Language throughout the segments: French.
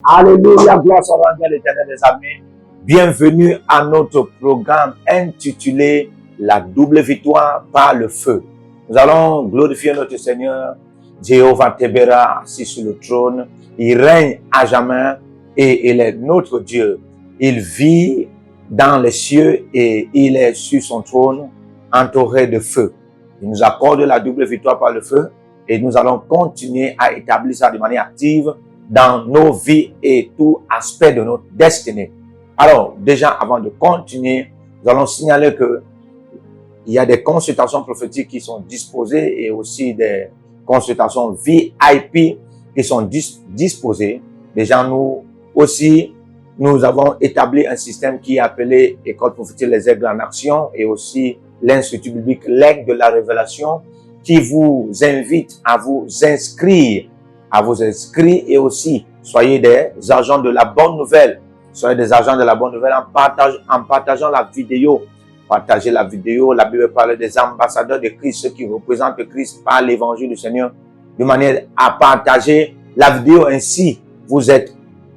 Alléluia, gloire soit rendue à l'Éternel des armées. Bienvenue à notre programme intitulé La double victoire par le feu. Nous allons glorifier notre Seigneur, Jéhovah Tébéra, assis sur le trône. Il règne à jamais et il est notre Dieu. Il vit dans les cieux et il est sur son trône, entouré de feu. Il nous accorde la double victoire par le feu et nous allons continuer à établir ça de manière active dans nos vies et tout aspect de notre destinée. Alors, déjà, avant de continuer, nous allons signaler que il y a des consultations prophétiques qui sont disposées et aussi des consultations VIP qui sont disposées. Déjà, nous aussi, nous avons établi un système qui est appelé École prophétique Les Aigles en Action et aussi l'Institut biblique L'Aigle de la Révélation qui vous invite à vous inscrire et aussi soyez des agents de la bonne nouvelle. Soyez des agents de la bonne nouvelle en partageant la vidéo. Partagez la vidéo. La Bible parle des ambassadeurs de Christ, ceux qui représentent Christ par l'évangile du Seigneur, de manière à partager la vidéo. Ainsi, vous êtes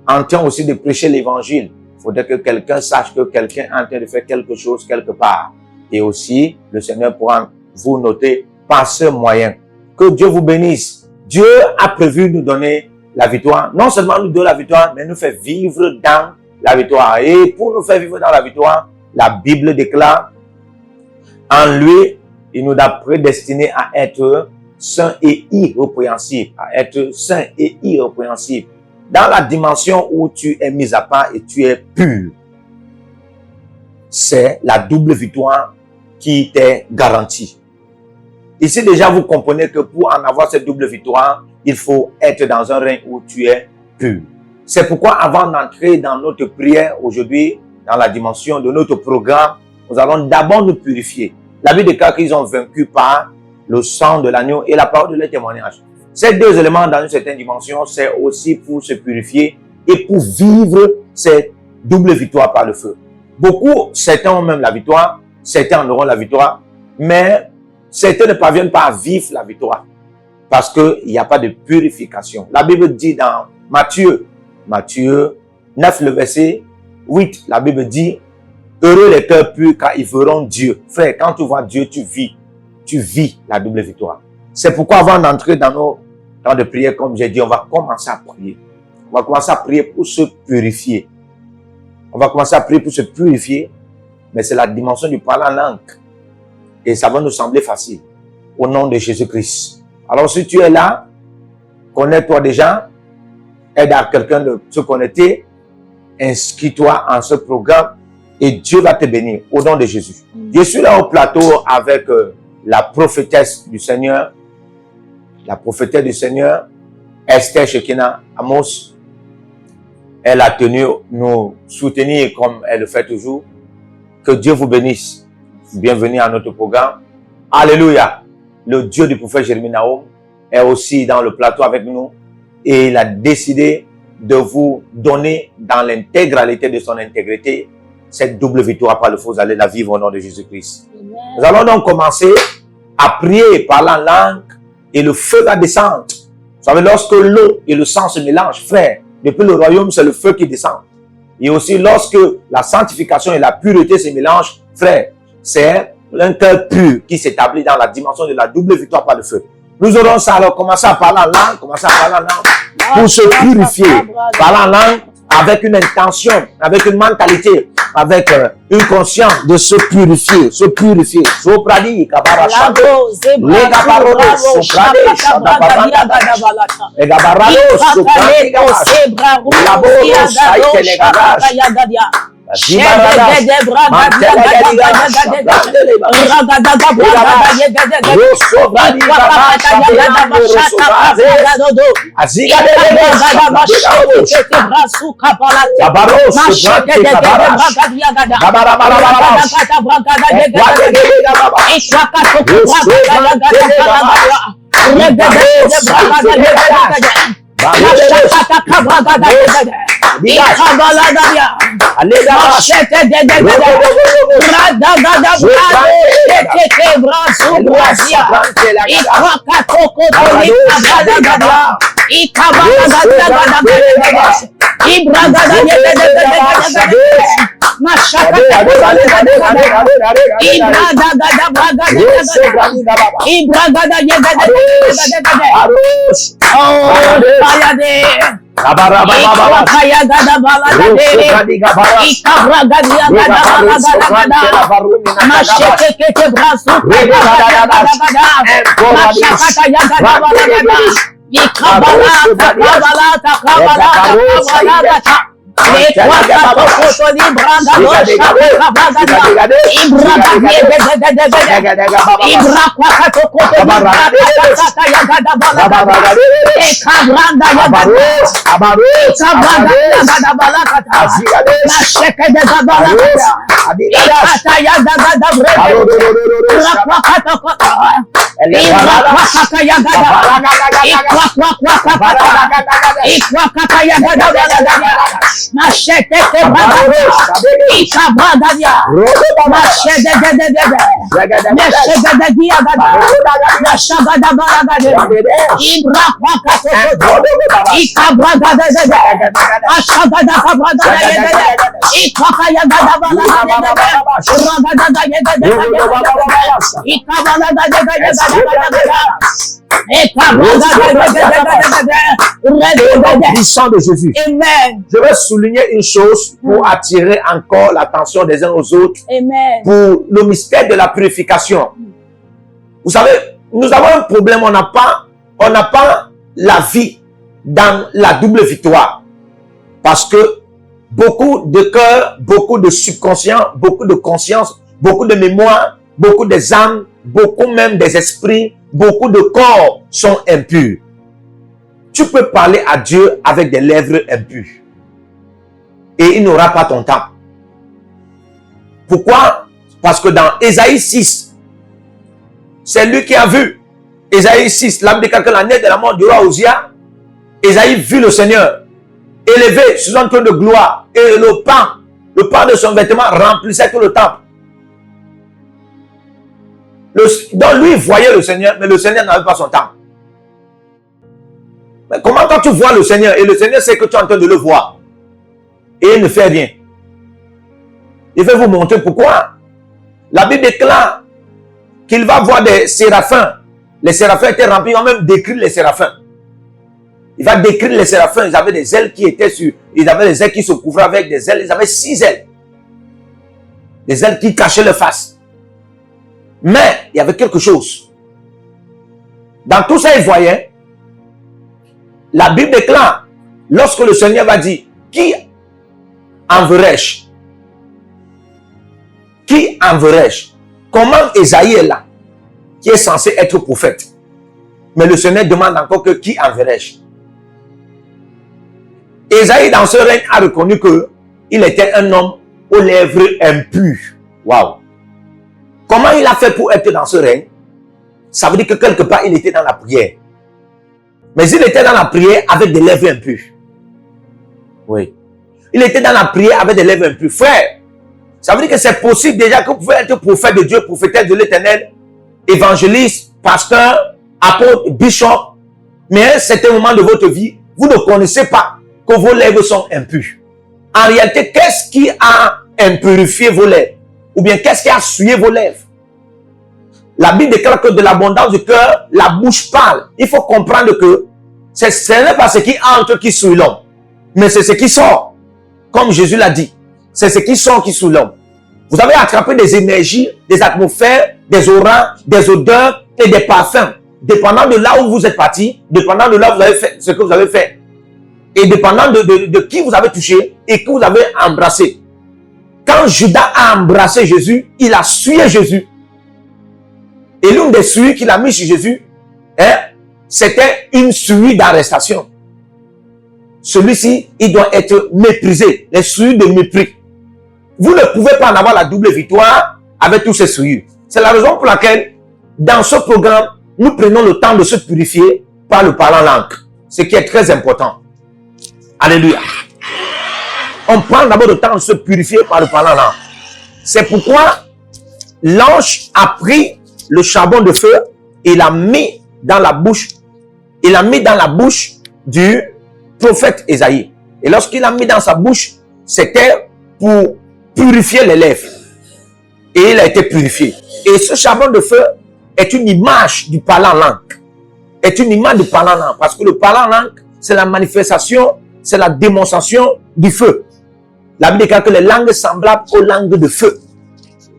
en train aussi de prêcher l'évangile. Il faudrait que quelqu'un sache que quelqu'un est en train de faire quelque chose quelque part. Et aussi, le Seigneur pourra vous noter par ce moyen. Que Dieu vous bénisse. Dieu a prévu nous donner la victoire. Non seulement nous donner la victoire, mais nous faire vivre dans la victoire. Et pour nous faire vivre dans la victoire, la Bible déclare, en lui, il nous a prédestinés à être saints et irrépréhensibles. À être saints et irrépréhensibles. Dans la dimension où tu es mis à part et tu es pur. C'est la double victoire qui t'est garantie. Ici déjà, vous comprenez que pour en avoir cette double victoire, il faut être dans un règne où tu es pur. C'est pourquoi avant d'entrer dans notre prière aujourd'hui, dans la dimension de notre programme, nous allons d'abord nous purifier. La Bible déclare qu'ils ont vaincu par le sang de l'agneau et la parole de leur témoignage. Ces deux éléments dans une certaine dimension, c'est aussi pour se purifier et pour vivre cette double victoire par le feu. Beaucoup, certains ont même la victoire, certains en auront la victoire, mais certains ne parviennent pas à vivre la victoire parce qu'il n'y a pas de purification. La Bible dit dans Matthieu 9, le verset 8, la Bible dit « Heureux les cœurs purs car ils verront Dieu ». Frère, quand tu vois Dieu, tu vis la double victoire. C'est pourquoi avant d'entrer dans nos temps de prière, comme j'ai dit, on va commencer à prier. On va commencer à prier pour se purifier. On va commencer à prier pour se purifier, mais c'est la dimension du parler en langue. Et ça va nous sembler facile. Au nom de Jésus-Christ. Alors si tu es là, connais-toi déjà, aide à quelqu'un de se connecter, inscris-toi en ce programme et Dieu va te bénir au nom de Jésus. Je suis là au plateau avec la prophétesse du Seigneur, Esther Shekina Amos. Elle a tenu nous soutenir comme elle le fait toujours. Que Dieu vous bénisse. Bienvenue à notre programme. Alléluia. Le Dieu du prophète Jérémie Nahum est aussi dans le plateau avec nous et il a décidé de vous donner dans l'intégralité de son intégrité cette double victoire par le feu. Vous allez la vivre au nom de Jésus-Christ. Nous allons donc commencer à prier par la langue et le feu va descendre. Vous savez, lorsque l'eau et le sang se mélangent, frère, depuis le royaume, c'est le feu qui descend. Et aussi lorsque la sanctification et la pureté se mélangent, frère, c'est un cœur pur qui s'établit dans la dimension de la double victoire par le feu. Nous aurons ça alors, commencer à parler en langue, pour se purifier, parler en langue avec une intention, avec une mentalité, avec une conscience de se purifier, Sopradi, Kabarasha, Legabarolo, Sopradi, Shadabaranda, Legabaralo, Sopradi, Laboro, Saite, Legarash, Puissant de Jésus. Amen. Je veux souligner une chose pour attirer encore l'attention des uns aux autres. Amen. Pour le mystère de la purification. Vous savez, nous avons un problème, on n'a pas la vie dans la double victoire. Parce que beaucoup de cœur, beaucoup de subconscient, beaucoup de conscience, beaucoup de mémoire, beaucoup des âmes, beaucoup même des esprits, beaucoup de corps sont impurs. Tu peux parler à Dieu avec des lèvres impures. Et il n'aura pas ton temps. Pourquoi? Parce que dans Ésaïe 6, c'est lui qui a vu. Ésaïe 6, l'âme de quelqu'un, l'année de la mort du roi Uzziah. Ésaïe vit le Seigneur élevé sur un trône de gloire. Et le pan de son vêtement remplissait tout le temple. Donc lui voyait le Seigneur, mais le Seigneur n'avait pas son temps. Mais comment quand tu vois le Seigneur, et le Seigneur sait que tu es en train de le voir, et il ne fait rien. Il veut vous montrer pourquoi. La Bible déclare qu'il va voir des séraphins. Les séraphins étaient remplis, il va même décrire les séraphins. Il va décrire les séraphins, ils avaient des ailes qui étaient sur, ils avaient des ailes qui se couvraient avec des ailes, ils avaient 6 ailes. Des ailes qui cachaient leur face. Mais il y avait quelque chose. Dans tout ça, il voyait. La Bible déclare, lorsque le Seigneur va dire, qui enverrai-je? Qui enverrai-je? Comment Ésaïe est là, qui est censé être prophète? Mais le Seigneur demande encore que qui enverrai-je? Ésaïe, dans ce règne, a reconnu qu'il était un homme aux lèvres impures. Waouh! Comment il a fait pour être dans ce règne? Ça veut dire que quelque part, il était dans la prière. Mais il était dans la prière avec des lèvres impures. Oui. Il était dans la prière avec des lèvres impures. Frère, ça veut dire que c'est possible déjà que vous pouvez être prophète de Dieu, prophétesse de l'Éternel, évangéliste, pasteur, apôtre, bishop. Mais à un certain moment de votre vie, vous ne connaissez pas que vos lèvres sont impures. En réalité, qu'est-ce qui a impurifié vos lèvres? Ou bien qu'est-ce qui a souillé vos lèvres? La Bible déclare que de l'abondance du cœur, la bouche parle. Il faut comprendre que ce n'est pas ce qui entre qui souille l'homme, mais c'est ce qui sort. Comme Jésus l'a dit, c'est ce qui sort qui souille l'homme. Vous avez attrapé des énergies, des atmosphères, des auras, des odeurs et des parfums. Dépendant de là où vous êtes parti, dépendant de là où vous avez fait ce que vous avez fait. Et dépendant de qui vous avez touché et que vous avez embrassé. Quand Judas a embrassé Jésus, il a souillé Jésus. Et l'une des souilles qu'il a mis sur Jésus, c'était une souille d'arrestation. Celui-ci, il doit être méprisé. Les souilles de mépris. Vous ne pouvez pas en avoir la double victoire avec tous ces souillures. C'est la raison pour laquelle, dans ce programme, nous prenons le temps de se purifier par le parlant langue. Ce qui est très important. Alléluia. On prend d'abord le temps de se purifier par le parlant langue. C'est pourquoi l'ange a pris le charbon de feu et l'a mis dans la bouche. Il l'a mis dans la bouche du prophète Ésaïe. Et lorsqu'il a mis dans sa bouche, c'était pour purifier les lèvres. Et il a été purifié. Et ce charbon de feu est une image du parler en langue. Est une image du parler en langue. Parce que le parler en langue, c'est la manifestation, c'est la démonstration du feu. La Bible déclare que les langues semblables aux langues de feu.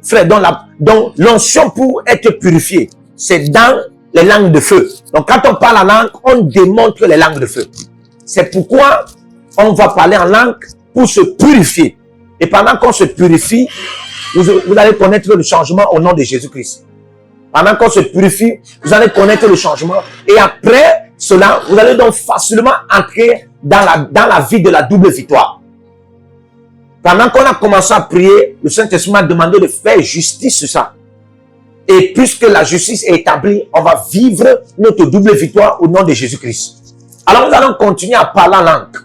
Frère, donc l'onction pour être purifié, c'est dans les langues de feu. Donc quand on parle en langue, on démontre les langues de feu. C'est pourquoi on va parler en langue pour se purifier. Et pendant qu'on se purifie, vous allez connaître le changement au nom de Jésus-Christ. Pendant qu'on se purifie, vous allez connaître le changement. Et après cela, vous allez donc facilement entrer dans la vie de la double victoire. Pendant qu'on a commencé à prier, le Saint-Esprit m'a demandé de faire justice sur ça. Et puisque la justice est établie, on va vivre notre double victoire au nom de Jésus-Christ. Alors nous allons continuer à parler en langue.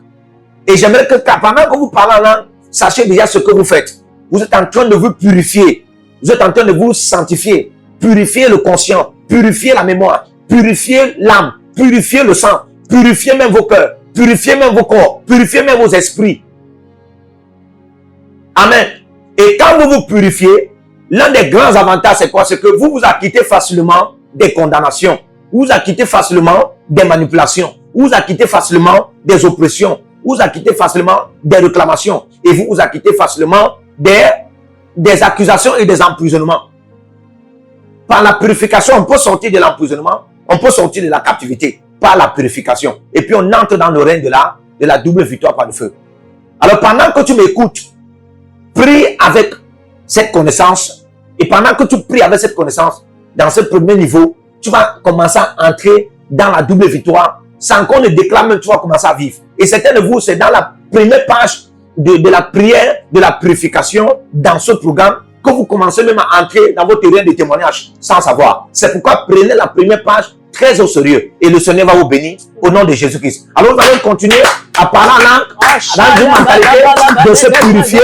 Et j'aimerais que pendant que vous parlez en langue, sachez déjà ce que vous faites. Vous êtes en train de vous purifier. Vous êtes en train de vous sanctifier. Purifier le conscient. Purifier la mémoire. Purifier l'âme. Purifier le sang. Purifier même vos cœurs. Purifier même vos corps. Purifier même vos esprits. Amen. Et quand vous vous purifiez, l'un des grands avantages, c'est quoi? C'est que vous vous acquittez facilement des condamnations. Vous vous acquittez facilement des manipulations. Vous vous acquittez facilement des oppressions. Vous vous acquittez facilement des réclamations. Et vous vous acquittez facilement des accusations et des emprisonnements. Par la purification, on peut sortir de l'emprisonnement. On peut sortir de la captivité. Par la purification. Et puis on entre dans le règne de la double victoire par le feu. Alors pendant que tu m'écoutes, prie avec cette connaissance. Et pendant que tu pries avec cette connaissance, dans ce premier niveau, tu vas commencer à entrer dans la double victoire. Sans qu'on ne déclare même, tu vas commencer à vivre. Et certains de vous, c'est dans la première page de la prière, de la purification, dans ce programme, que vous commencez même à entrer dans votre terrain de témoignage sans savoir. C'est pourquoi prenez la première page très au sérieux. Et le Seigneur va vous bénir au nom de Jésus-Christ. Alors nous allons continuer à parler en langue, dans une mentalité de se purifier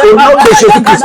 au nom de Jésus-Christ.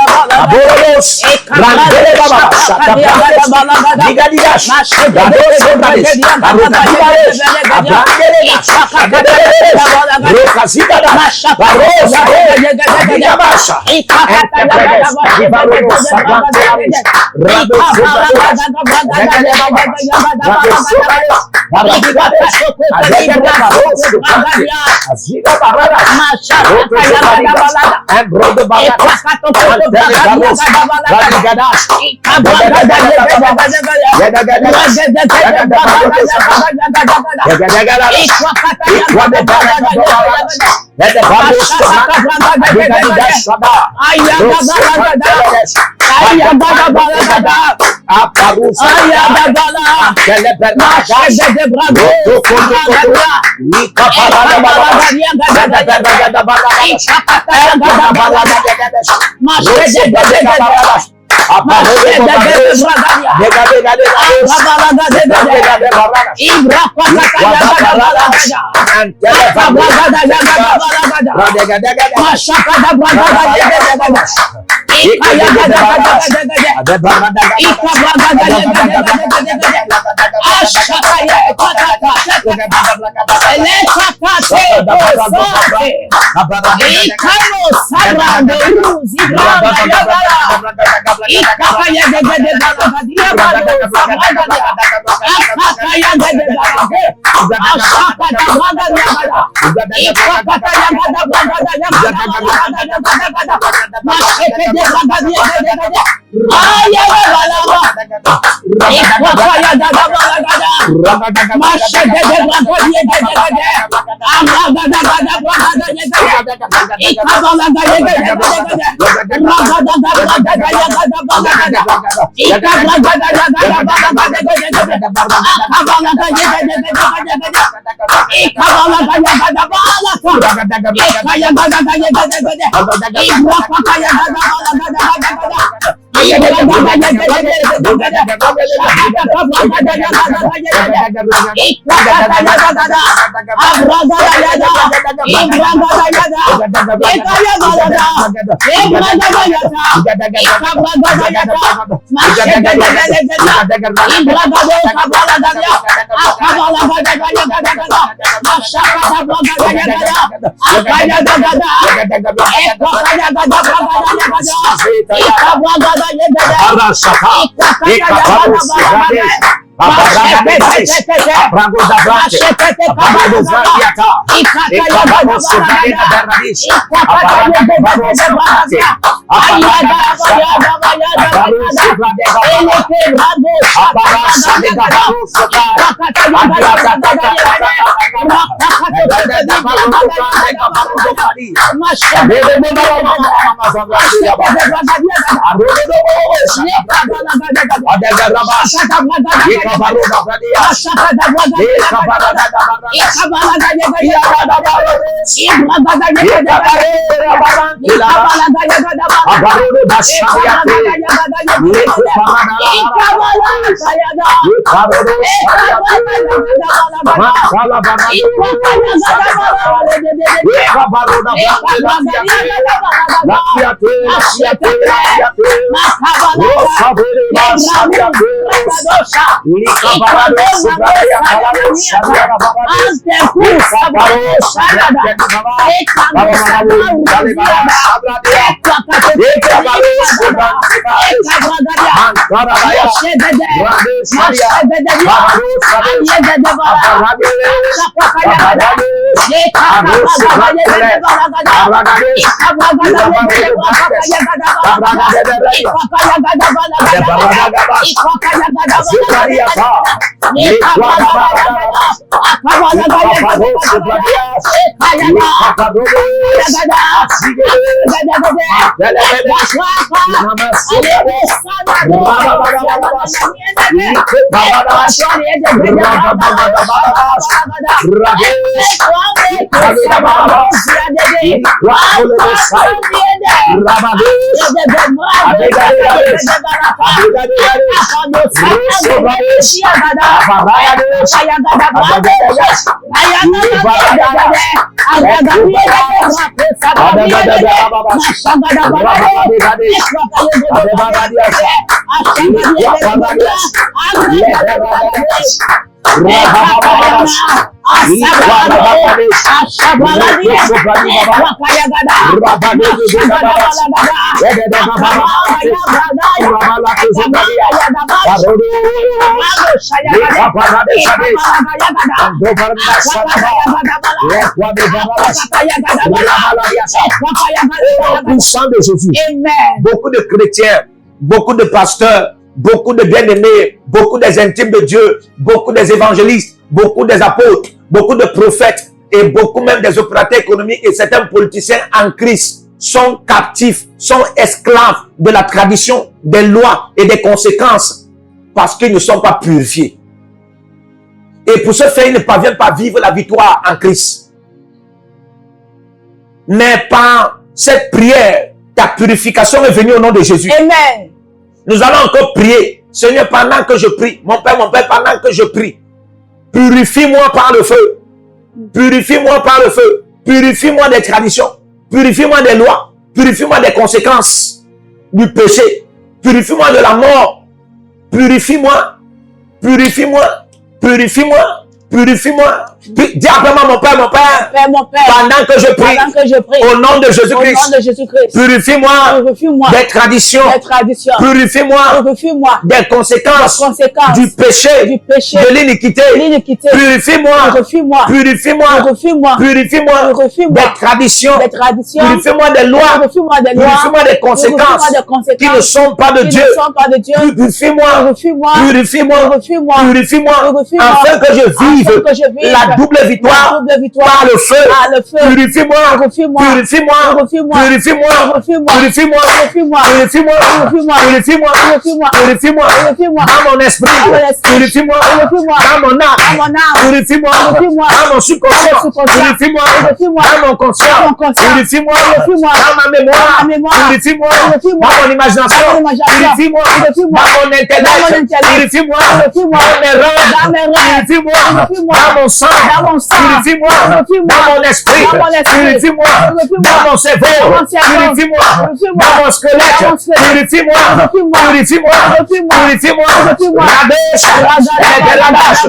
Beaucoup de chrétiens, beaucoup de pasteurs, beaucoup de bien-aimés, beaucoup des intimes de Dieu, beaucoup des évangélistes, beaucoup des apôtres, beaucoup de prophètes et beaucoup même des opérateurs économiques et certains politiciens en Christ sont captifs, sont esclaves de la tradition, des lois et des conséquences parce qu'ils ne sont pas purifiés. Et pour ce faire, ils ne parviennent pas à vivre la victoire en Christ. Mais par cette prière, ta purification est venue au nom de Jésus. Amen. Nous allons encore prier. Seigneur, pendant que je prie, mon Père, pendant que je prie, purifie-moi par le feu. Purifie-moi par le feu. Purifie-moi des traditions. Purifie-moi des lois. Purifie-moi des conséquences du péché. Purifie-moi de la mort. Purifie-moi. Purifie-moi. Purifie-moi. Purifie-moi. Dis après moi, mon Père, pendant que je prie, au nom de Jésus-Christ, purifie-moi des traditions, purifie-moi des conséquences du péché, de l'iniquité, purifie-moi des traditions, purifie-moi des lois, purifie-moi des conséquences qui ne sont pas de Dieu, purifie-moi, afin que je vive la double victoire par le feu. Purifie-moi, purifie-moi, purifie-moi, purifie-moi, purifie-moi, purifie-moi, purifie-moi dans mon esprit, purifie-moi dans mon âme, purifie-moi dans mon subconscient, purifie-moi dans mon conscient, purifie-moi dans ma mémoire, purifie-moi dans mon imagination, purifie-moi dans mon intellect, purifie-moi dans mes reins, purifie-moi dans mon sang, purifie-moi dans mon esprit, purifie-moi dans mon cerveau, purifie-moi dans mon squelette, purifie-moi, purifie-moi, purifie-moi, Radesh, Radesh,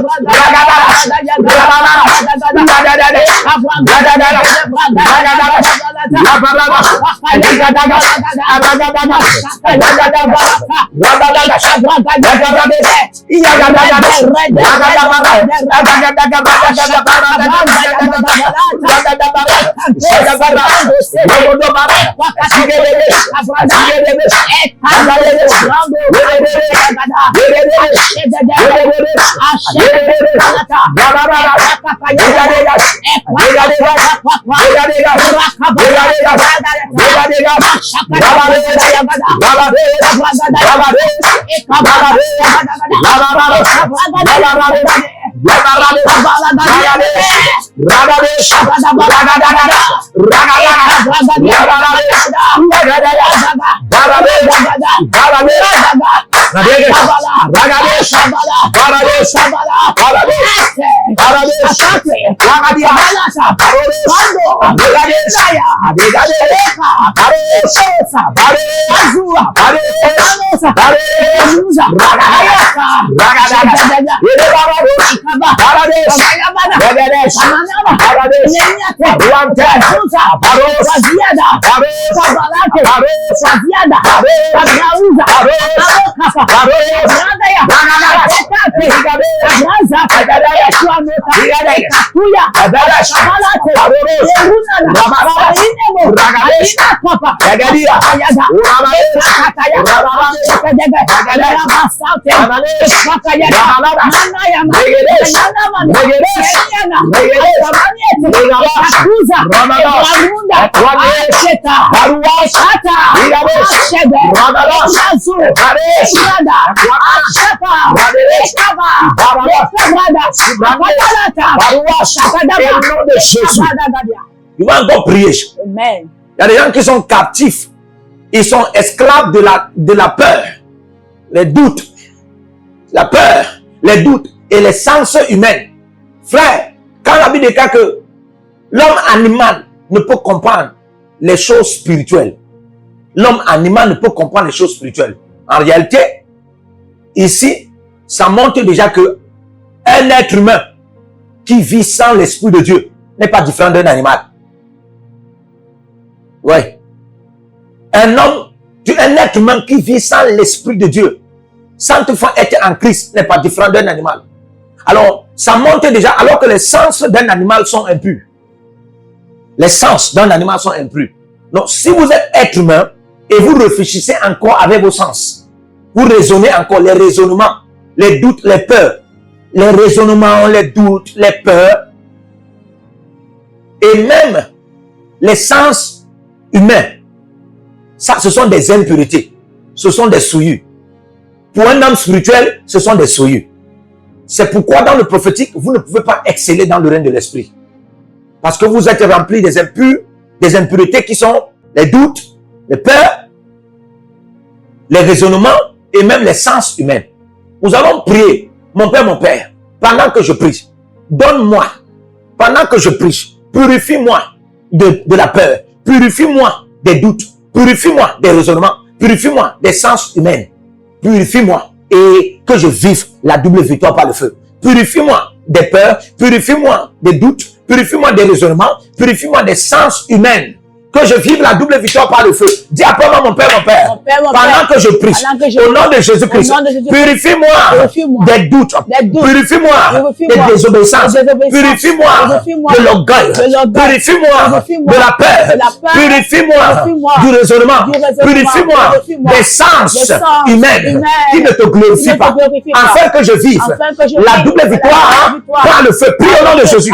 Il va encore prier. Amen. Il y a des gens qui sont captifs. Ils sont esclaves de la peur, les doutes, la peur, les doutes et les sens humains. Frère, quand la Bible déclare que l'homme animal ne peut comprendre les choses spirituelles, l'homme animal ne peut comprendre les choses spirituelles. En réalité, ici, ça montre déjà que un être humain qui vit sans l'Esprit de Dieu n'est pas différent d'un animal. Oui. Un être humain qui vit sans l'Esprit de Dieu, sans toutefois être en Christ, n'est pas différent d'un animal. Alors, ça montre déjà, alors que les sens d'un animal sont impurs. Les sens d'un animal sont impurs. Donc, si vous êtes être humain et vous réfléchissez encore avec vos sens, vous raisonnez encore les raisonnements, les doutes, les peurs, les raisonnements, les doutes, les peurs, et même les sens humains, ça, ce sont des impuretés, ce sont des souillures. Pour un homme spirituel, ce sont des souillures. C'est pourquoi dans le prophétique, vous ne pouvez pas exceller dans le règne de l'esprit. Parce que vous êtes rempli des impuretés qui sont les doutes, les peurs, les raisonnements et même les sens humains. Nous allons prier, mon Père, pendant que je prie, donne-moi, pendant que je prie, purifie-moi de la peur, purifie-moi des doutes, purifie-moi des raisonnements, purifie-moi des sens humains, purifie-moi et que je vive la double victoire par le feu. Purifie-moi des peurs, purifie-moi des doutes, purifie-moi des raisonnements, purifie-moi des sens humains, que je vive la double victoire par le feu. Dis après moi, mon Père, pendant que je prie, au nom de Jésus-Christ, purifie-moi des doutes, purifie-moi des désobéissances, purifie-moi de l'orgueil, purifie-moi de la peur, purifie-moi du raisonnement, purifie-moi des sens humains qui ne te glorifient pas, afin que je vive la double victoire par le feu. Prie au nom de Jésus.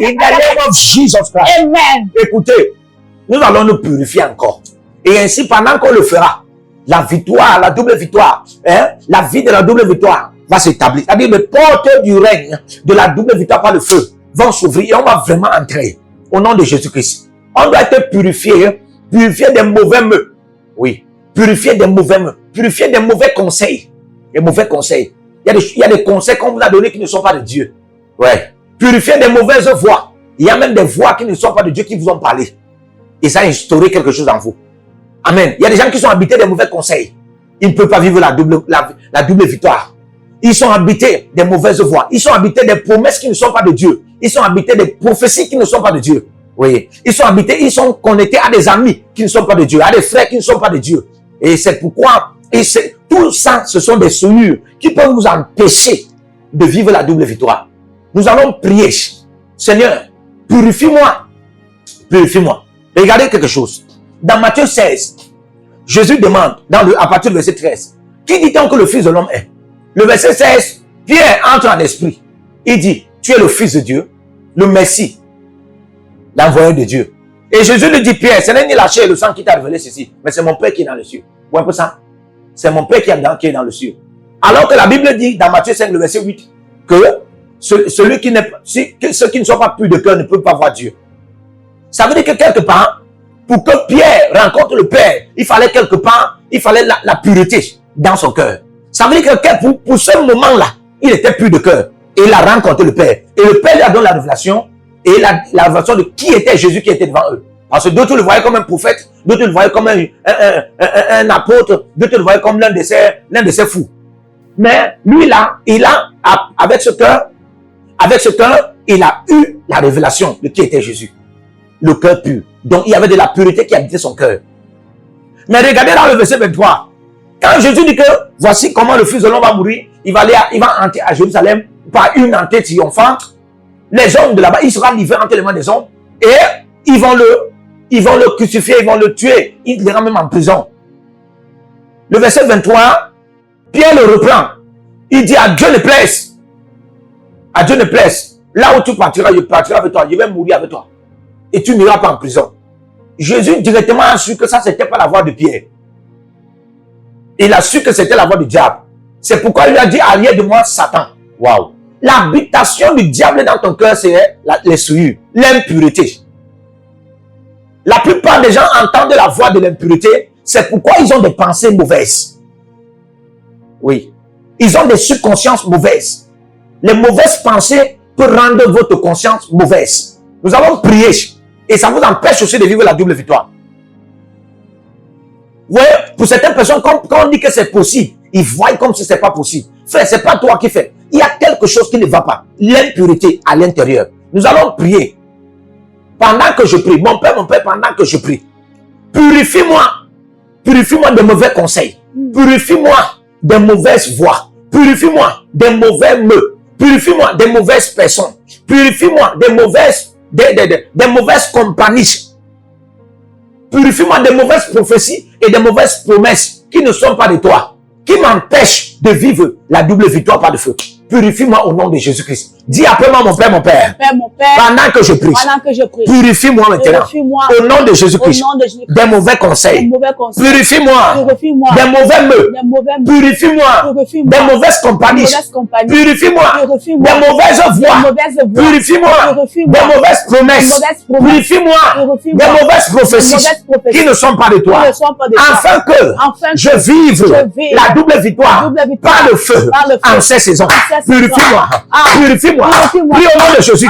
In the name of Jesus Christ. Amen. Écoutez, nous allons nous purifier encore. Et ainsi, pendant qu'on le fera, la victoire, la double victoire, la vie de la double victoire va s'établir. C'est-à-dire les portes du règne de la double victoire par le feu vont s'ouvrir et on va vraiment entrer au nom de Jésus-Christ. On doit être purifié, purifié des mauvais mœurs. Oui, purifié des mauvais mœurs, purifié des mauvais conseils. Des mauvais conseils. Il y a des conseils qu'on vous a donnés qui ne sont pas de Dieu. Ouais. Purifier des mauvaises voix. Il y a même des voix qui ne sont pas de Dieu qui vous ont parlé. Et ça a instauré quelque chose en vous. Amen. Il y a des gens qui sont habités des mauvais conseils. Ils ne peuvent pas vivre la double victoire. Ils sont habités des mauvaises voix. Ils sont habités des promesses qui ne sont pas de Dieu. Ils sont habités des prophéties qui ne sont pas de Dieu. Oui. Ils sont connectés à des amis qui ne sont pas de Dieu, à des frères qui ne sont pas de Dieu. Et c'est pourquoi Et tout ça, ce sont des souillures qui peuvent vous empêcher de vivre la double victoire. Nous allons prier. Seigneur, purifie-moi. Purifie-moi. Regardez quelque chose. Dans Matthieu 16, Jésus demande, à partir du verset 13, qui dit-on que le Fils de l'homme est? Le verset 16, Pierre entre en esprit. Il dit, tu es le Fils de Dieu, le Messie, l'envoyé de Dieu. Et Jésus lui dit, Pierre, ce n'est ni la chair et le sang qui t'a révélé ceci, mais c'est mon Père qui est dans le ciel. Vous voyez un peu ça? C'est mon Père qui est dans le ciel. Alors que la Bible dit, dans Matthieu 5, le verset 8, que ceux qui ne sont pas purs de cœur ne peuvent pas voir Dieu. Ça veut dire que quelque part, pour que Pierre rencontre le Père, il fallait quelque part, la pureté dans son cœur. Ça veut dire que pour ce moment-là, il était pur de cœur. Et il a rencontré le Père. Et le Père lui a donné la révélation, et la révélation de qui était Jésus qui était devant eux. Parce que d'autres le voyaient comme un prophète, d'autres le voyaient comme un apôtre, d'autres le voyaient comme l'un de ces fous. Mais lui là, avec ce cœur, il a eu la révélation de qui était Jésus. Le cœur pur. Donc il y avait de la pureté qui habitait son cœur. Mais regardez dans le verset 23. Quand Jésus dit que voici comment le Fils de l'homme va mourir, il va entrer à Jérusalem par une entrée triomphante. Les hommes de là-bas, il sera livré entre les mains des hommes et ils vont le crucifier, ils vont le tuer. Il ira même en prison. Le verset 23, Pierre le reprend. Il dit à Dieu ne plaise. À Dieu ne plaise. Là où tu partiras, je partirai avec toi. Je vais mourir avec toi. Et tu n'iras pas en prison. Jésus directement a su que ça, c'était pas la voix de Pierre. Il a su que c'était la voix du diable. C'est pourquoi il lui a dit, allié de moi, Satan. Waouh. L'habitation du diable dans ton cœur, c'est les souillures, l'impureté. La plupart des gens entendent la voix de l'impureté, c'est pourquoi ils ont des pensées mauvaises. Oui. Ils ont des subconsciences mauvaises. Les mauvaises pensées peuvent rendre votre conscience mauvaise. Nous avons prié et ça vous empêche aussi de vivre la double victoire. Oui, pour certaines personnes, quand on dit que c'est possible, ils voient comme si c'est pas possible. Frère, c'est pas toi qui fais. Il y a quelque chose qui ne va pas. L'impureté à l'intérieur. Nous allons prier. Pendant que je prie, mon Père, pendant que je prie, purifie-moi. Purifie-moi des mauvais conseils. Purifie-moi des mauvaises voix. Purifie-moi des mauvais mots. Purifie-moi des mauvaises personnes. Purifie-moi des mauvaises compagnies. Purifie-moi des mauvaises prophéties et des mauvaises promesses qui ne sont pas de toi, qui m'empêchent de vivre la double victoire par le feu. Purifie-moi au nom de Jésus-Christ. Dis après moi, mon Père, pendant que je prie, purifie-moi maintenant, au nom de Jésus-Christ, des mauvais conseils. Purifie-moi des mauvais mots. Purifie-moi des mauvaises compagnies. Purifie-moi des mauvaises voix. Purifie-moi des mauvaises promesses. Purifie-moi des mauvaises prophéties qui ne sont pas de toi, afin que je vive la double victoire par le feu en ces saisons. Purifie-moi, purifie-moi, prie au nom de Jésus.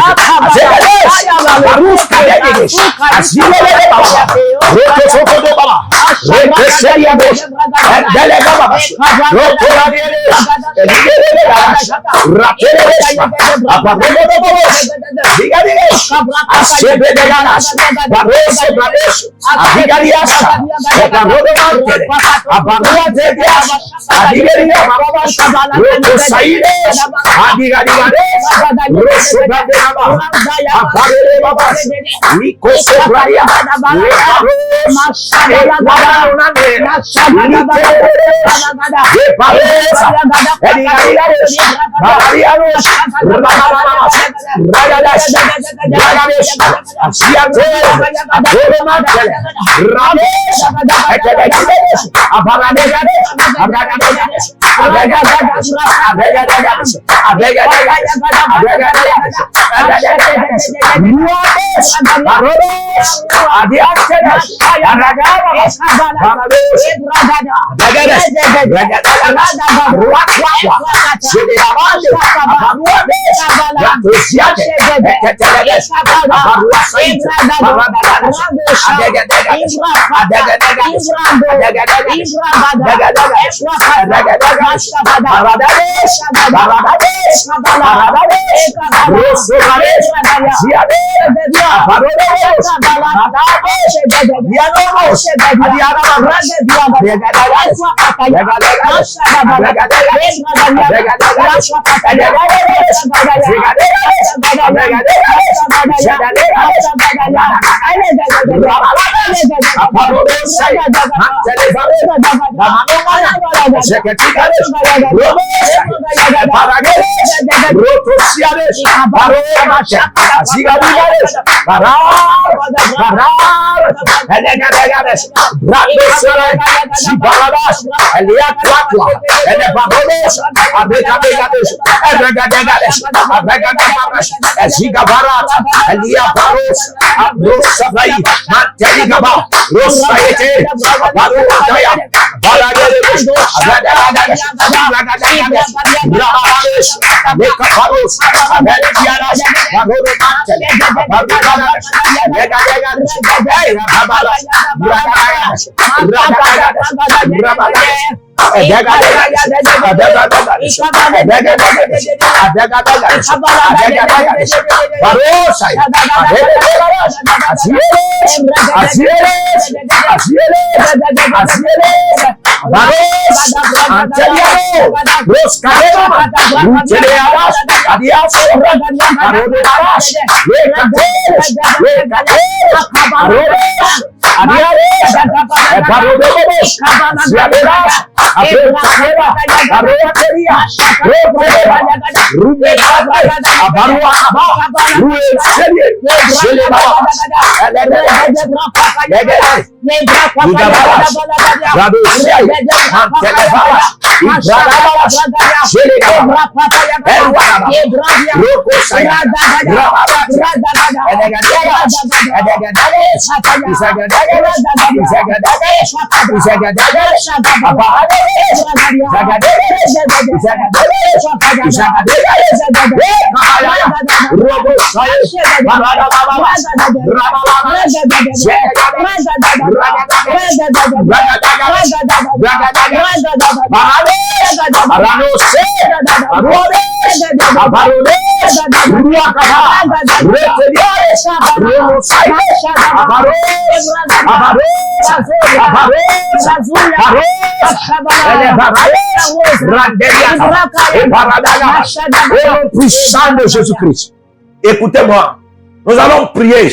Puissant de Jésus-Christ. Écoutez-moi, nous allons prier.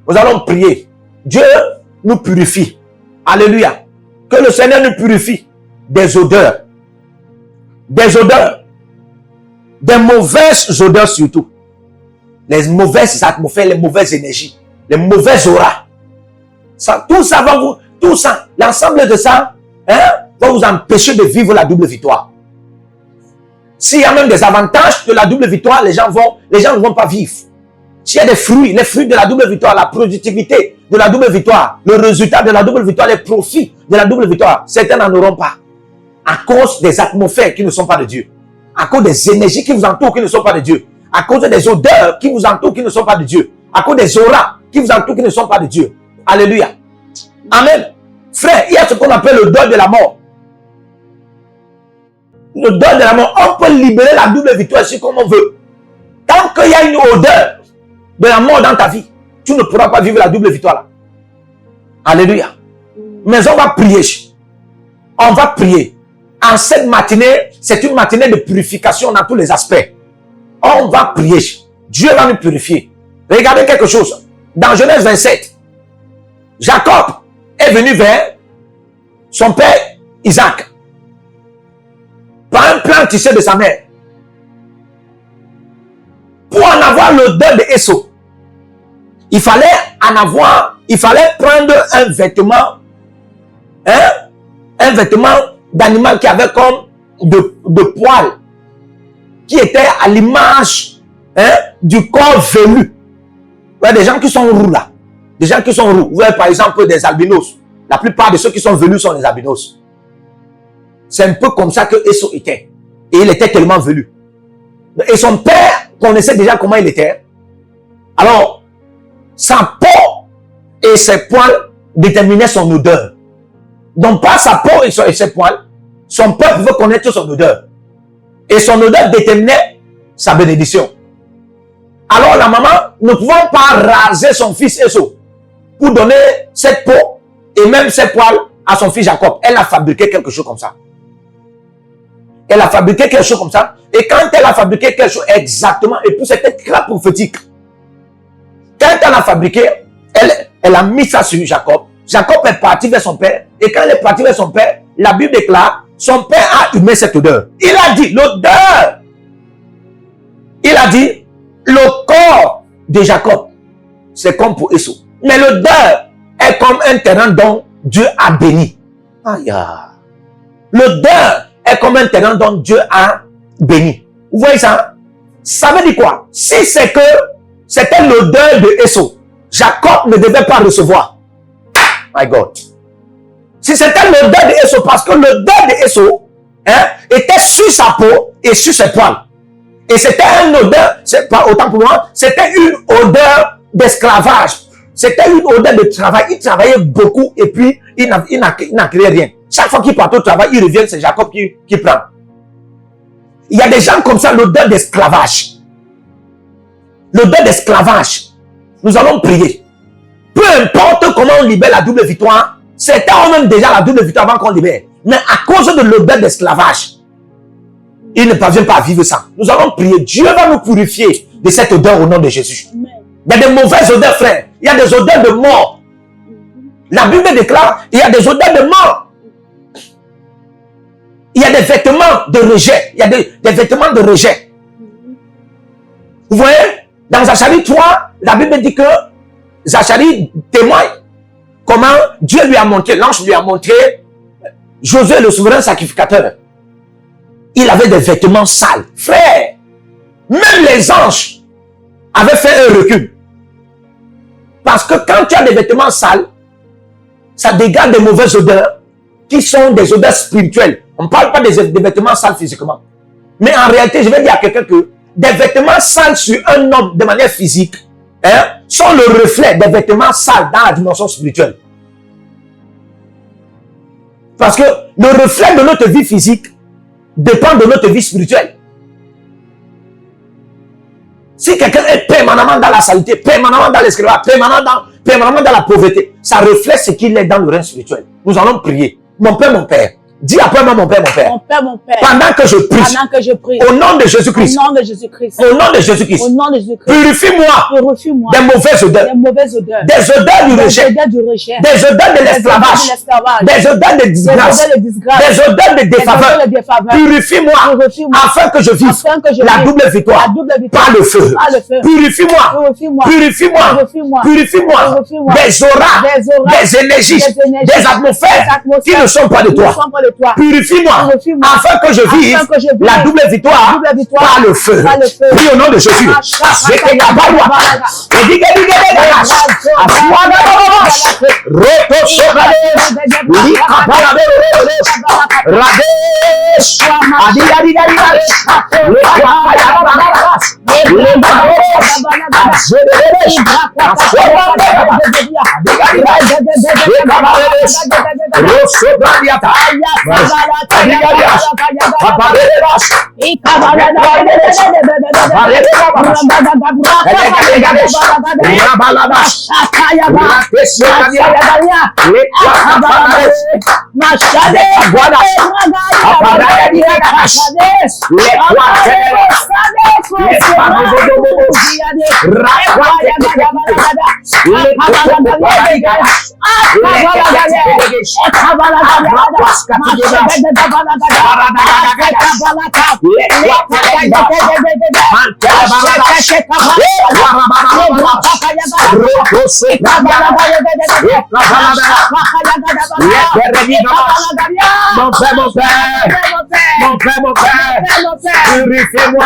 Nous allons prier. Dieu nous purifie. Alléluia. Que le Seigneur nous purifie des odeurs. Des odeurs. Des mauvaises odeurs surtout. Les mauvaises atmosphères, les mauvaises énergies, les mauvaises auras. Tout ça va vous, tout ça, l'ensemble de ça, va vous empêcher de vivre la double victoire. S'il y a même des avantages de la double victoire, les gens ne vont pas vivre. S'il y a des fruits, les fruits de la double victoire, la productivité de la double victoire, le résultat de la double victoire, les profits de la double victoire, certains n'en auront pas. À cause des atmosphères qui ne sont pas de Dieu. À cause des énergies qui vous entourent qui ne sont pas de Dieu. À cause des odeurs qui vous entourent qui ne sont pas de Dieu. À cause des auras qui vous entourent qui ne sont pas de Dieu. Alléluia. Amen. Frère, il y a ce qu'on appelle l'odeur de la mort. L'odeur de la mort, on peut libérer la double victoire ici comme on veut. Tant qu'il y a une odeur de la mort dans ta vie, tu ne pourras pas vivre la double victoire là. Alléluia. Mais on va prier. On va prier. En cette matinée, c'est une matinée de purification dans tous les aspects. On va prier. Dieu va nous purifier. Regardez quelque chose. Dans Genèse 27, Jacob est venu vers son père Isaac. Par un plan tissé de sa mère. Pour en avoir l'odeur de Esau, il fallait prendre un vêtement d'animal qui avait comme de poils, qui était à l'image du corps velu. Vous voyez, des gens qui sont roux là. Des gens qui sont roux. Vous voyez par exemple des albinos. La plupart de ceux qui sont velus sont des albinos. C'est un peu comme ça que Esau était. Et il était tellement velu. Et son père connaissait déjà comment il était. Alors, sa peau et ses poils déterminaient son odeur. Donc, pas sa peau et ses poils, son peuple veut connaître son odeur. Et son odeur déterminait sa bénédiction. Alors la maman ne pouvant pas raser son fils Esau pour donner cette peau et même ses poils à son fils Jacob. Elle a fabriqué quelque chose comme ça. Elle a fabriqué quelque chose comme ça. Et quand elle a fabriqué quelque chose exactement, et puis c'était très prophétique. Quand elle a fabriqué, elle a mis ça sur Jacob. Jacob est parti vers son père. Et quand elle est partie vers son père, la Bible déclare, son père a humé cette odeur. Il a dit, l'odeur. Il a dit, le corps de Jacob, c'est comme pour Esau. Mais l'odeur est comme un terrain dont Dieu a béni. Aïe. L'odeur est comme un terrain dont Dieu a béni. Vous voyez ça? Ça veut dire quoi? Si c'est que c'était l'odeur de Esau, Jacob ne devait pas recevoir. My God. Si c'était l'odeur de Esau, parce que l'odeur de Esau était sur sa peau et sur ses poils. Et c'était une odeur, c'est pas autant pour moi, c'était une odeur d'esclavage. C'était une odeur de travail. Il travaillait beaucoup et puis il n'a créé rien. Chaque fois qu'il part au travail, il revient, c'est Jacob qui prend. Il y a des gens comme ça, l'odeur d'esclavage. L'odeur d'esclavage. Nous allons prier. Peu importe comment on libère la double victoire, certains ont même déjà la double victoire avant qu'on libère. Mais à cause de l'odeur d'esclavage, il ne parvient pas à vivre ça. Nous allons prier. Dieu va nous purifier de cette odeur au nom de Jésus. Amen. Il y a des mauvaises odeurs, frère. Il y a des odeurs de mort. La Bible déclare, il y a des odeurs de mort. Il y a des vêtements de rejet. Il y a des vêtements de rejet. Vous voyez, dans Zacharie 3, la Bible dit que Zacharie témoigne comment Dieu lui a montré, l'ange lui a montré Josué le souverain sacrificateur. Il avait des vêtements sales. Frère, même les anges avaient fait un recul. Parce que quand tu as des vêtements sales, ça dégage des mauvaises odeurs qui sont des odeurs spirituelles. On ne parle pas des vêtements sales physiquement. Mais en réalité, je vais dire à quelqu'un que des vêtements sales sur un homme de manière physique sont le reflet des vêtements sales dans la dimension spirituelle. Parce que le reflet de notre vie physique dépend de notre vie spirituelle. Si quelqu'un est permanemment dans la saleté, permanemment dans l'esclavage, permanemment dans la pauvreté, ça reflète ce qu'il est dans le règne spirituel. Nous allons prier. Mon Père, dis après moi, mon Père. Mon Père. Pendant que je prie. Au nom de Jésus-Christ. Au nom de Jésus-Christ. Au nom de Jésus-Christ. Au nom de Jésus-Christ. Purifie-moi. Des mauvaises odeurs. Des odeurs du rejet. Des odeurs de l'esclavage. Des odeurs de disgrâce. Des odeurs de défaveur. Purifie-moi. Afin que je vive la double victoire. Par le feu. Purifie-moi. Purifie-moi. Des auras. Des énergies. Des atmosphères qui ne sont pas de toi. Purifie-moi, afin que je vive la double victoire par le feu. Prie au nom de Jésus. Mon Père, purifie-moi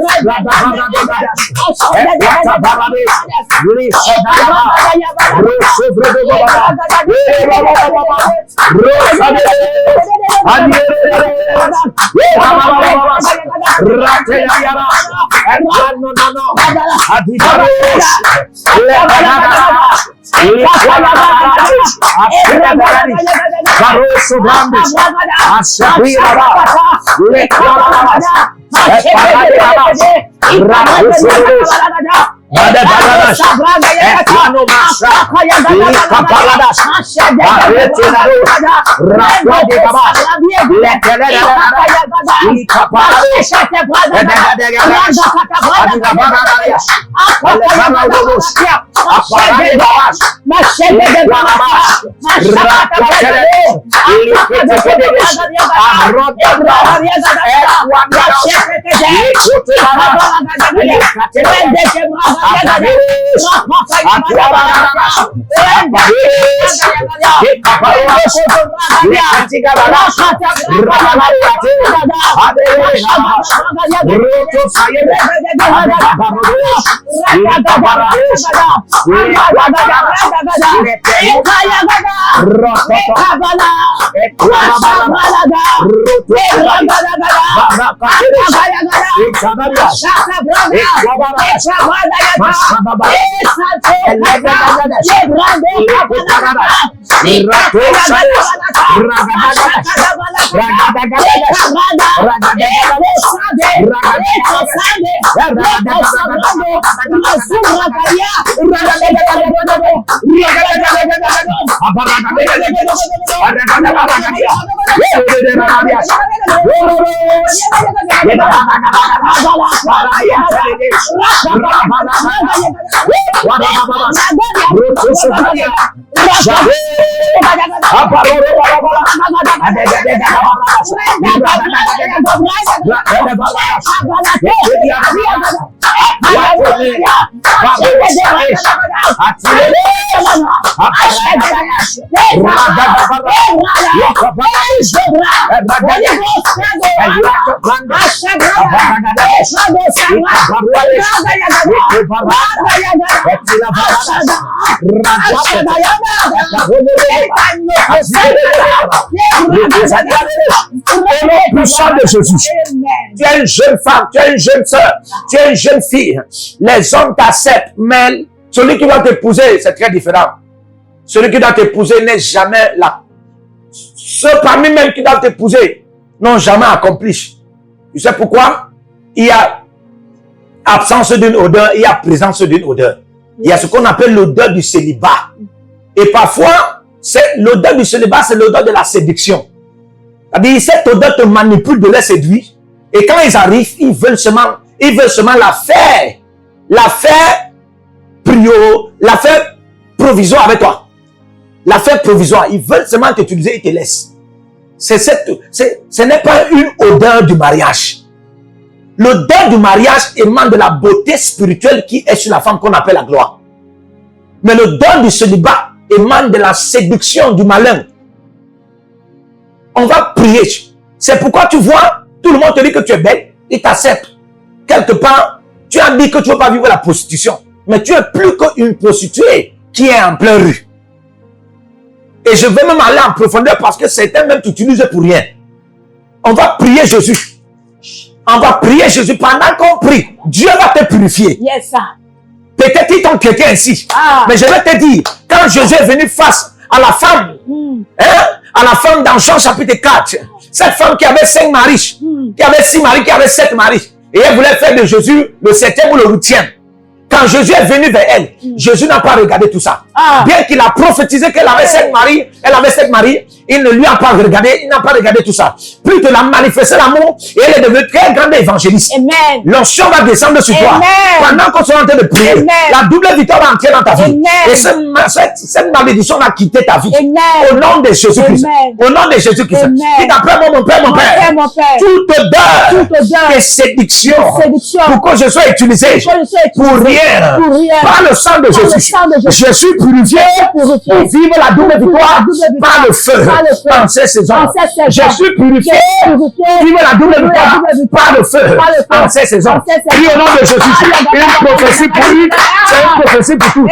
De Jésus. Tu es une jeune femme, tu es une jeune soeur, tu es une jeune fille. Les hommes t'acceptent, mais celui qui doit t'épouser, c'est très différent. Celui qui doit t'épouser n'est jamais là. Ceux parmi même qui doivent t'épouser n'ont jamais accompli. Tu sais pourquoi? Il y a absence d'une odeur, il y a présence d'une odeur. Il y a ce qu'on appelle l'odeur du célibat. Et parfois, c'est l'odeur du célibat, c'est l'odeur de la séduction. C'est-à-dire, cette odeur te manipule de les séduire. Et quand ils arrivent, ils veulent seulement la faire provisoire avec toi. La faire provisoire. Ils veulent seulement t'utiliser et te laissent. Ce n'est pas une odeur du mariage. Le don du mariage émane de la beauté spirituelle qui est sur la femme qu'on appelle la gloire. Mais le don du célibat émane de la séduction du malin. On va prier. C'est pourquoi tu vois, tout le monde te dit que tu es belle, il t'accepte. Quelque part, tu as dit que tu ne veux pas vivre la prostitution. Mais tu es plus qu'une prostituée qui est en pleine rue. Et je vais même aller en profondeur parce que certains même t'utilisent pour rien. On va prier Jésus. On va prier Jésus. Pendant qu'on prie, Dieu va te purifier. Yes, sir. Peut-être qu'ils t'ont quelqu'un ainsi. Mais je vais te dire, quand Jésus est venu face à la femme, à la femme dans Jean chapitre 4, cette femme qui avait 5 maris, qui avait 6 maris, qui avait 7 maris, et elle voulait faire de Jésus le 7e ou le 8e. Quand Jésus est venu vers elle, Jésus n'a pas regardé tout ça. Bien qu'il a prophétisé qu'elle avait 5 maris, elle avait 7 maris, il ne lui a pas regardé, il n'a pas regardé tout ça. Plus il a manifesté l'amour, et elle est devenue très grande évangéliste. L'onction va descendre sur toi. Pendant qu'on soit en train de prier, la double victoire va entrer dans ta vie. Et cette malédiction va quitter ta vie. Au nom de Jésus-Christ. Au nom de Jésus-Christ. Dis d'après moi, mon Père, toute odeur de séduction, pour que je sois utilisé pour rien. Par le sang de Jésus, je suis purifié pour vivre la double victoire par le feu en ces saisons. Je suis purifié pour vivre la double victoire par le feu en ces saisons. Prie au nom de Jésus. Une prophétie pour lui, c'est une prophétie pour tous.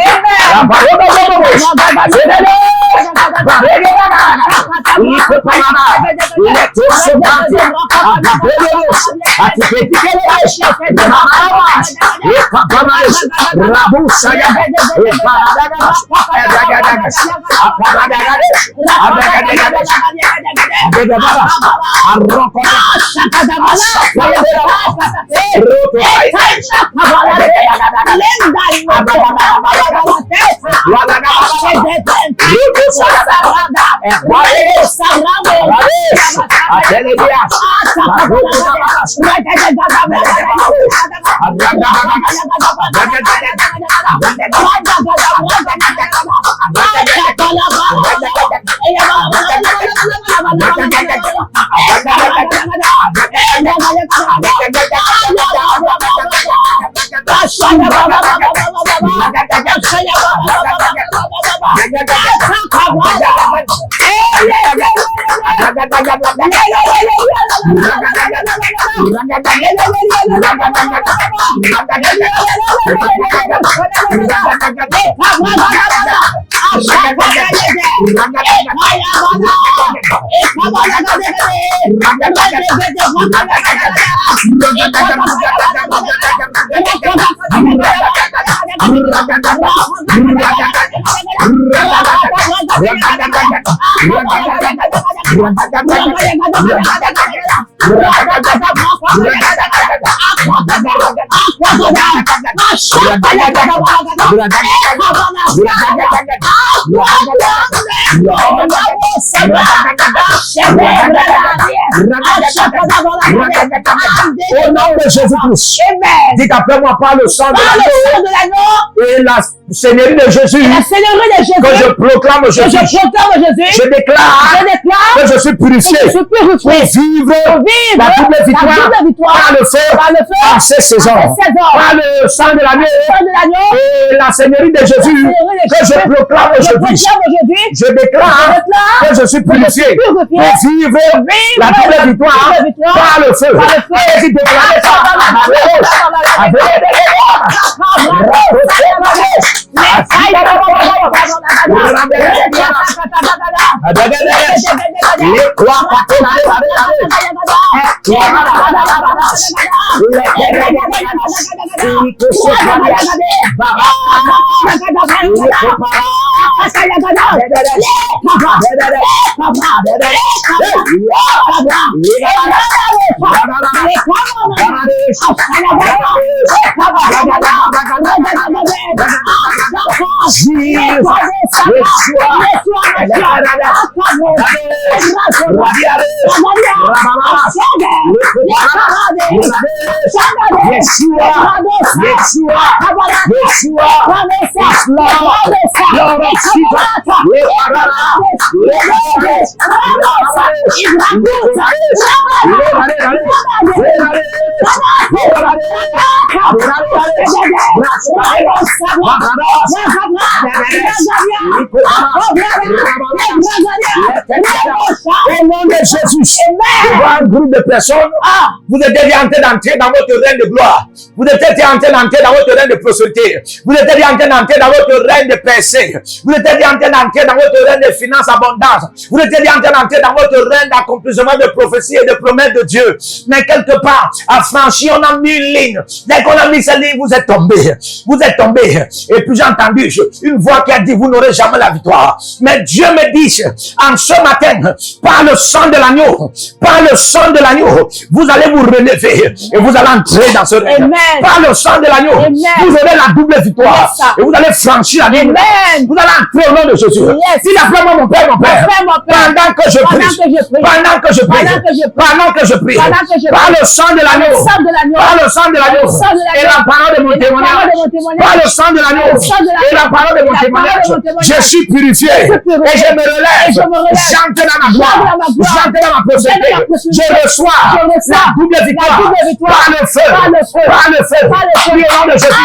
Au nom de Jésus-Christ. Dites après moi par le sang de l'agneau et la Seigneurie de Jésus. Que je proclame Jésus. Je déclare que je suis purifié pour vivre la double victoire par le feu en ces saisons. Par le sang de l'agneau et la Seigneurie de Jésus que je proclame aujourd'hui. Je déclare que je suis purifié pour vivre la double victoire par le feu. Allez-y, déclarez ça. Au nom de Jésus, je vois un groupe de personnes. Vous êtes déjà en train d'entrer dans votre règne de gloire. Vous êtes déjà en train d'entrer dans votre règne de prospérité. Vous êtes déjà en train d'entrer dans votre règne de percée. Vous êtes déjà en train d'entrer dans votre règne de finances abondance. Vous êtes déjà en train d'entrer dans votre règne d'accomplissement de prophétie et de promesses de Dieu. Mais quelque part, à franchir, on a mis une ligne. Dès qu'on a mis cette ligne, vous êtes tombé. Vous êtes tombé. Et puis j'ai entendu une voix qui a dit, vous n'aurez jamais la victoire. Mais Dieu me dit, en ce matin, par le sang de l'agneau, par le sang de l'agneau, vous allez vous relever et vous allez entrer dans ce règne. Par le sang de l'agneau, vous aurez la double victoire et vous allez franchir la ligne. Vous allez entrer au nom de Jésus. Dis après moi, mon Père, pendant que je prie, pendant que je prie, par le sang de l'agneau, par le sang de l'agneau et la parole de mon témoignage, par le sang de l'agneau et la parole de mon témoignage, je suis purifié et je me relève. J'entre dans ma gloire, j'entre dans ma prospérité. Je reçois la double victoire par le feu, par le feu, au nom de Jésus.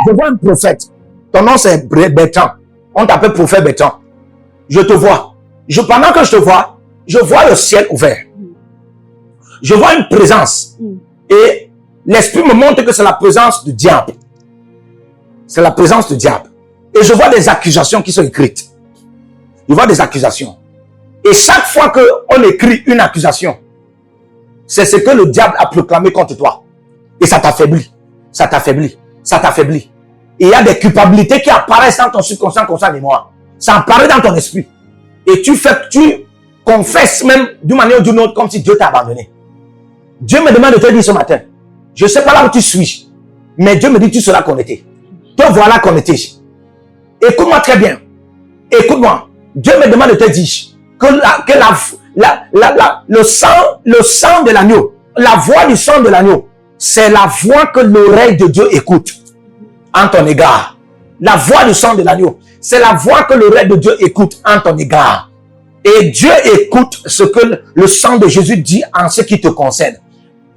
Je vois un prophète. Ton nom c'est Bertrand. On t'appelle prophète Bertrand. Je te vois. Pendant que je te vois, je vois le ciel ouvert. Je vois une présence. Et l'esprit me montre que c'est la présence du diable. C'est la présence du diable. Et je vois des accusations qui sont écrites. Je vois des accusations. Et chaque fois qu'on écrit une accusation, c'est ce que le diable a proclamé contre toi. Et ça t'affaiblit. Ça t'affaiblit. Ça t'affaiblit. Et il y a des culpabilités qui apparaissent dans ton subconscient comme ça de moi. Ça apparaît dans ton esprit. Et tu confesses même d'une manière ou d'une autre comme si Dieu t'a abandonné. Dieu me demande de te dire ce matin, je ne sais pas là où tu suis, mais Dieu me dit tu seras connecté. Te voilà connecté. Écoute-moi très bien. Écoute-moi. Dieu me demande de te dire que le sang de l'agneau, la voix du sang de l'agneau, c'est la voix que l'oreille de Dieu écoute en ton égard. La voix du sang de l'agneau, c'est la voix que l'oreille de Dieu écoute en ton égard. Et Dieu écoute ce que le sang de Jésus dit en ce qui te concerne.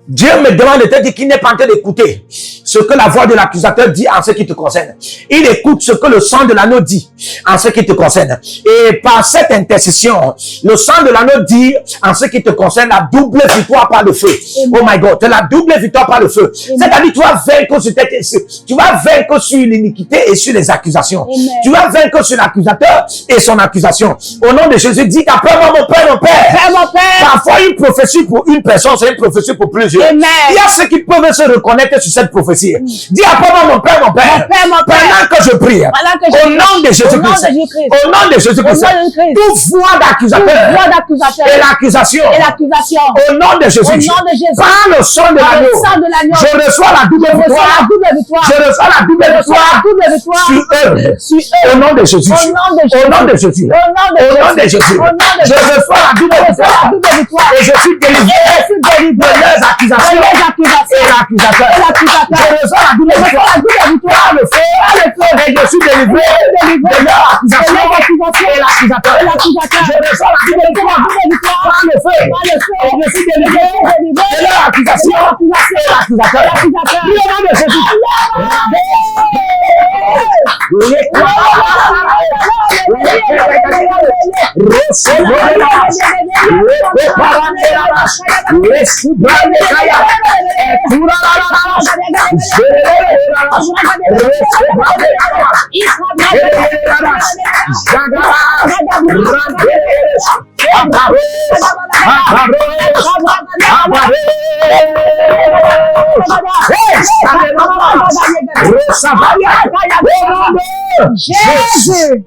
Dieu me demande de te dire qu'il n'est pas en train d'écouter ce que la voix de l'accusateur dit en ce qui te concerne. Il écoute ce que le sang de l'agneau dit en ce qui te concerne. Et par cette intercession, le sang de l'agneau dit en ce qui te concerne la double victoire par le feu. Oh my God, la double victoire par le feu. C'est-à-dire tu vas vaincre sur l'iniquité et sur les accusations. Tu vas vaincre sur l'accusateur et son accusation. Au nom de Jésus, dis qu'après moi, mon Père, parfois une prophétie pour une personne, c'est une prophétie pour plusieurs. Amen. Il y a ceux qui peuvent se reconnaître sur cette prophétie. Dis après moi, mon Père, pendant que je prie, au nom de Jésus-Christ, au nom de Jésus-Christ, toute voix d'accusateur et l'accusation, au nom de Jésus, par le sang de l'agneau, je reçois la double victoire, je reçois la double victoire sur eux, au nom de Jésus, au nom de Jésus, au nom de Jésus, je reçois la double victoire et je suis délivré de leurs accusations et l'accusateur. Je reçois la double victoire, le feu, et je suis délivré de leurs accusations et l'accusateur. Je reçois la double victoire, le feu, et je suis délivré de leurs accusations et l'accusateur. Au nom de Jésus. Jésus.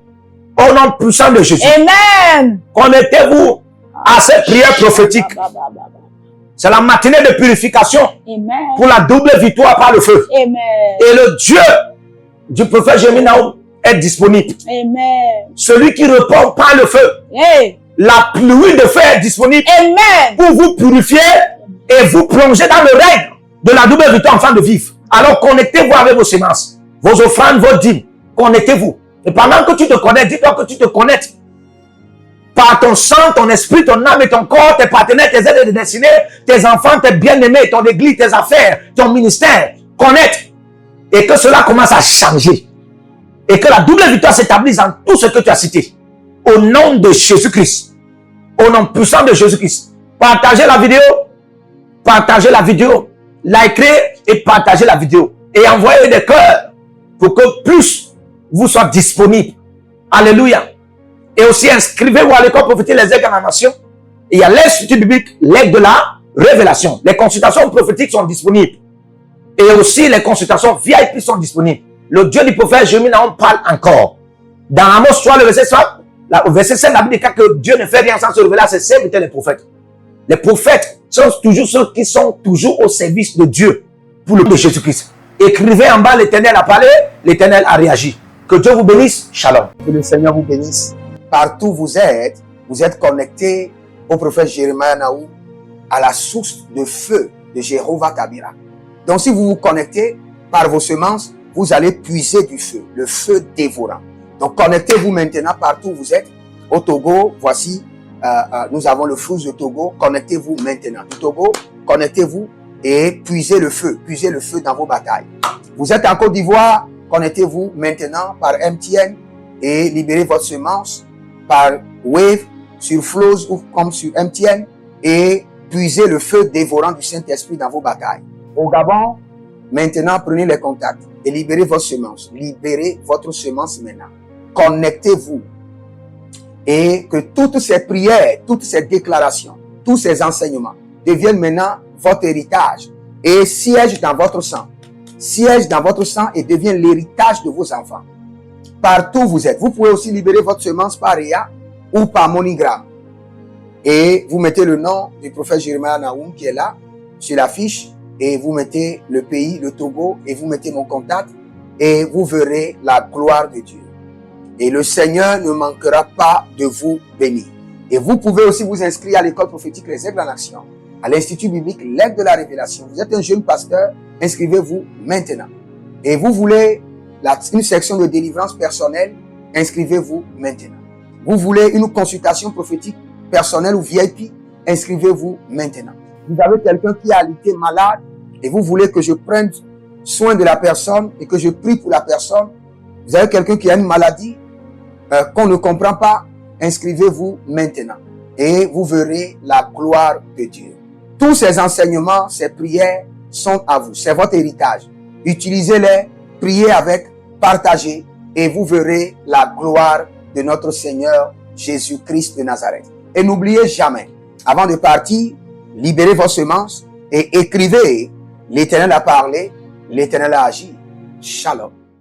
Au nom puissant de Jésus. Amen. Connectez-vous à cette prière prophétique. C'est la matinée de purification. Amen. Pour la double victoire par le feu. Amen. Et le Dieu du prophète Jérémie Nahum est disponible. Amen. Celui qui répond par le feu. Hey. La pluie de feu est disponible. Amen. Pour vous purifier et vous plonger dans le règne de la double victoire afin de vivre. Alors connectez-vous avec vos semences, vos offrandes, vos dîmes. Connectez-vous. Et pendant que tu te connectes, dis-toi que tu te connectes par ton sang, ton esprit, ton âme et ton corps, tes partenaires, tes aides et destinés, tes enfants, tes bien-aimés, ton église, tes affaires, ton ministère. Connecte. Et que cela commence à changer. Et que la double victoire s'établisse dans tout ce que tu as cité. Au nom de Jésus-Christ. Au nom puissant de Jésus-Christ. Partagez la vidéo. Partagez la vidéo. Likez et partagez la vidéo. Et envoyez des cœurs pour que plus vous soyez disponibles. Alléluia. Et aussi inscrivez-vous à l'école prophétique Les Aigles dans la Nation. Il y a l'Institut biblique, l'Aigle de la Révélation. Les consultations prophétiques sont disponibles. Et aussi les consultations VIP sont disponibles. Le Dieu du prophète Jérémie Nahum parle encore. Dans Amos 3, le verset 7, au verset 7, la Bible dit que Dieu ne fait rien sans se révéler à ses serviteurs les prophètes. Les prophètes sont toujours ceux qui sont toujours au service de Dieu pour le nom de Jésus-Christ. Écrivez en bas, l'Éternel a parlé, l'Éternel a réagi. Que Dieu vous bénisse. Shalom. Que le Seigneur vous bénisse. Partout où vous êtes connectés au prophète Jérémie Nahum, à la source de feu de Jéhovah Tabira. Donc si vous vous connectez par vos semences, vous allez puiser du feu, le feu dévorant. Donc connectez-vous maintenant partout où vous êtes. Au Togo, voici, nous avons le flux de Togo. Connectez-vous maintenant. Du Togo, connectez-vous et puisez le feu dans vos batailles. Vous êtes en Côte d'Ivoire, connectez-vous maintenant par MTN et libérez votre semence par Wave sur Flows ou comme sur MTN et puisez le feu dévorant du Saint-Esprit dans vos batailles. Au Gabon, maintenant prenez les contacts et libérez votre semence. Libérez votre semence maintenant. Connectez-vous et que toutes ces prières, toutes ces déclarations, tous ces enseignements deviennent maintenant votre héritage et siègent dans votre sang. Siège dans votre sang et devient l'héritage de vos enfants. Partout où vous êtes. Vous pouvez aussi libérer votre semence par Réa ou par MoneyGram. Et vous mettez le nom du prophète Jérémie Nahum qui est là, sur la fiche, et vous mettez le pays, le Togo, et vous mettez mon contact, et vous verrez la gloire de Dieu. Et le Seigneur ne manquera pas de vous bénir. Et vous pouvez aussi vous inscrire à l'école prophétique Les Aigles en Action, à l'Institut biblique L'Aigle de la Révélation. Vous êtes un jeune pasteur, inscrivez-vous maintenant. Et vous voulez une section de délivrance personnelle, inscrivez-vous maintenant. Vous voulez une consultation prophétique personnelle ou VIP, inscrivez-vous maintenant. Vous avez quelqu'un qui a été malade et vous voulez que je prenne soin de la personne et que je prie pour la personne. Vous avez quelqu'un qui a une maladie qu'on ne comprend pas, inscrivez-vous maintenant. Et vous verrez la gloire de Dieu. Tous ces enseignements, ces prières sont à vous. C'est votre héritage. Utilisez-les, priez avec, partagez et vous verrez la gloire de notre Seigneur Jésus-Christ de Nazareth. Et n'oubliez jamais, avant de partir, libérez vos semences et écrivez, l'Éternel a parlé, l'Éternel a agi. Shalom.